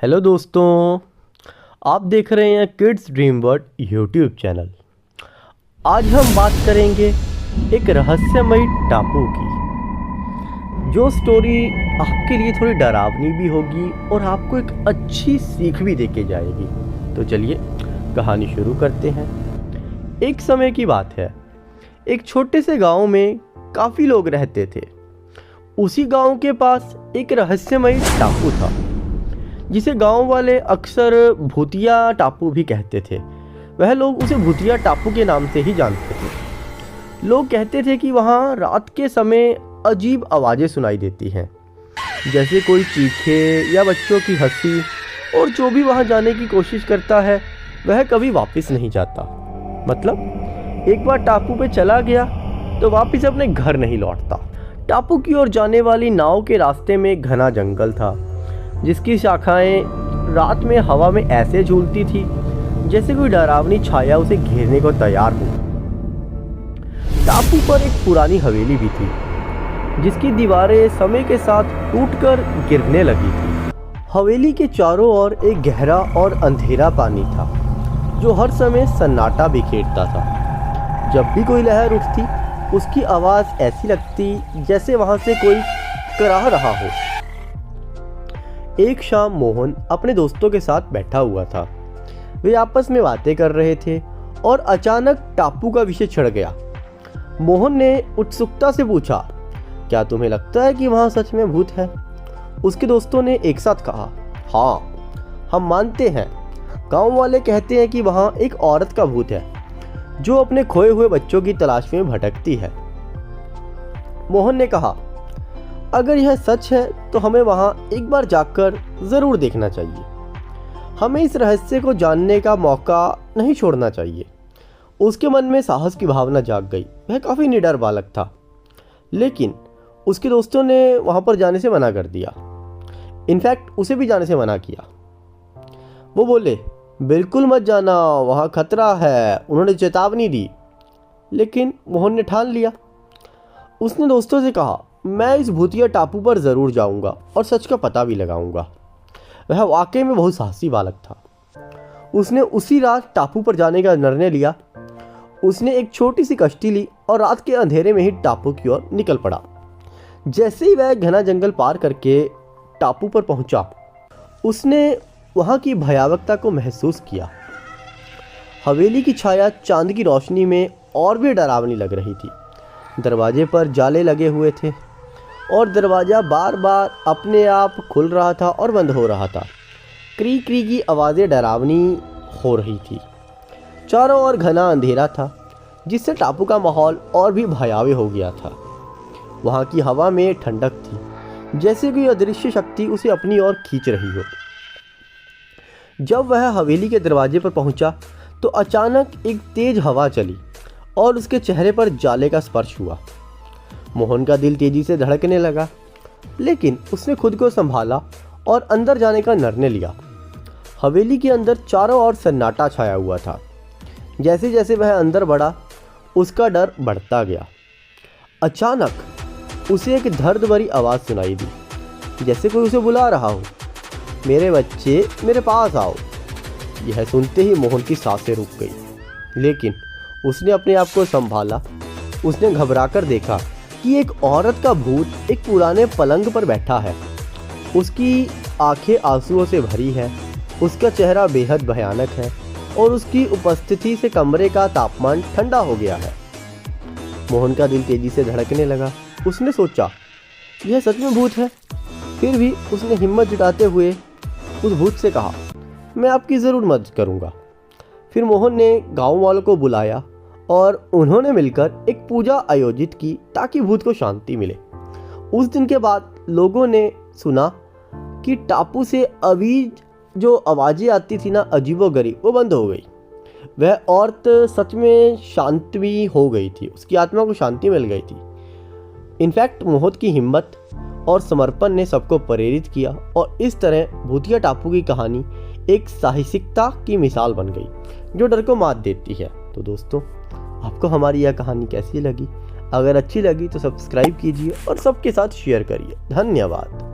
Hello दोस्तों, आप देख रहे हैं kids dream world YouTube channel. आज हम बात करेंगे एक रहस्यमयी टापू की, जो स्टोरी आपके लिए थोड़ी डरावनी भी होगी और आपको एक अच्छी सीख भी देके जाएगी। तो चलिए कहानी शुरू करते हैं। एक समय की बात है, एक छोटे से गांव में काफ़ी लोग रहते थे। उसी गांव के पास एक रहस्यमयी टापू था, जिसे गांव वाले अक्सर भूतिया टापू भी कहते थे। वह लोग उसे भूतिया टापू के नाम से ही जानते थे। लोग कहते थे कि वहाँ रात के समय अजीब आवाज़ें सुनाई देती हैं, जैसे कोई चीखे या बच्चों की हंसी, और जो भी वहाँ जाने की कोशिश करता है वह कभी वापस नहीं जाता। मतलब एक बार टापू पे चला गया तो वापस अपने घर नहीं लौटता। टापू की ओर जाने वाली नाव के रास्ते में एक घना जंगल था, जिसकी शाखाएं रात में हवा में ऐसे झूलती थी जैसे कोई डरावनी छाया उसे घेरने को तैयार हो। टापू पर एक पुरानी हवेली भी थी, जिसकी दीवारें समय के साथ टूटकर गिरने लगी थी। हवेली के चारों ओर एक गहरा और अंधेरा पानी था, जो हर समय सन्नाटा बिखेरता था। जब भी कोई लहर उठती, उसकी आवाज़ ऐसी लगती जैसे वहाँ से कोई कराह रहा हो। एक शाम मोहन अपने दोस्तों के साथ बैठा हुआ था। वे आपस में बातें कर रहे थे और अचानक टापू का विषय छिड़ गया। मोहन ने उत्सुकता से पूछा, क्या तुम्हें लगता है कि वहाँ सच में भूत है? उसके दोस्तों ने एक साथ कहा, हाँ, हम मानते हैं। गांव वाले कहते हैं कि वहाँ एक औरत का भूत है, जो अपने खोए हुए बच्चों की तलाश में भटकती है। मोहन ने कहा, अगर यह सच है तो हमें वहाँ एक बार जाकर ज़रूर देखना चाहिए। हमें इस रहस्य को जानने का मौका नहीं छोड़ना चाहिए। उसके मन में साहस की भावना जाग गई। वह काफ़ी निडर बालक था, लेकिन उसके दोस्तों ने वहाँ पर जाने से मना कर दिया। इनफैक्ट उसे भी जाने से मना किया। वो बोले, बिल्कुल मत जाना, वहाँ खतरा है। उन्होंने चेतावनी दी, लेकिन मोहन ने ठान लिया। उसने दोस्तों से कहा, मैं इस भूतिया टापू पर ज़रूर जाऊंगा और सच का पता भी लगाऊंगा। वह वाकई में बहुत साहसी बालक था। उसने उसी रात टापू पर जाने का निर्णय लिया। उसने एक छोटी सी कश्ती ली और रात के अंधेरे में ही टापू की ओर निकल पड़ा। जैसे ही वह घना जंगल पार करके टापू पर पहुंचा, उसने वहां की भयावहता को महसूस किया। हवेली की छाया चांद की रोशनी में और भी डरावनी लग रही थी। दरवाजे पर जाले लगे हुए थे और दरवाज़ा बार बार अपने आप खुल रहा था और बंद हो रहा था। क्री क्री की आवाज़ें डरावनी हो रही थी। चारों ओर घना अंधेरा था, जिससे टापू का माहौल और भी भयावह हो गया था। वहाँ की हवा में ठंडक थी, जैसे कोई अदृश्य शक्ति उसे अपनी ओर खींच रही हो। जब वह हवेली के दरवाजे पर पहुँचा तो अचानक एक तेज हवा चली और उसके चेहरे पर जाले का स्पर्श हुआ। मोहन का दिल तेजी से धड़कने लगा, लेकिन उसने खुद को संभाला और अंदर जाने का निर्णय लिया। हवेली के अंदर चारों ओर सन्नाटा छाया हुआ था। जैसे जैसे वह अंदर बढ़ा, उसका डर बढ़ता गया। अचानक उसे एक दर्द भरी आवाज़ सुनाई दी, जैसे कोई उसे बुला रहा हो, मेरे बच्चे, मेरे पास आओ। यह सुनते ही मोहन की सांसें रुक गई, लेकिन उसने अपने आप को संभाला। उसने घबराकर देखा कि एक औरत का भूत एक पुराने पलंग पर बैठा है। उसकी आंखें आंसुओं से भरी है, उसका चेहरा बेहद भयानक है और उसकी उपस्थिति से कमरे का तापमान ठंडा हो गया है। मोहन का दिल तेजी से धड़कने लगा। उसने सोचा, यह सच में भूत है। फिर भी उसने हिम्मत जुटाते हुए उस भूत से कहा, मैं आपकी ज़रूर मदद करूँगा। फिर मोहन ने गाँव वालों को बुलाया और उन्होंने मिलकर एक पूजा आयोजित की ताकि भूत को शांति मिले। उस दिन के बाद लोगों ने सुना कि टापू से अभी जो आवाज़ें आती थी ना, अजीबोगरीब, वो बंद हो गई। वह औरत सच में शांत भी हो गई थी, उसकी आत्मा को शांति मिल गई थी। इनफैक्ट मोहन की हिम्मत और समर्पण ने सबको प्रेरित किया और इस तरह भूतिया टापू की कहानी एक साहसिकता की मिसाल बन गई, जो डर को मात देती है। तो दोस्तों, आपको हमारी यह कहानी कैसी लगी? अगर अच्छी लगी तो सब्सक्राइब कीजिए और सबके साथ शेयर करिए। धन्यवाद।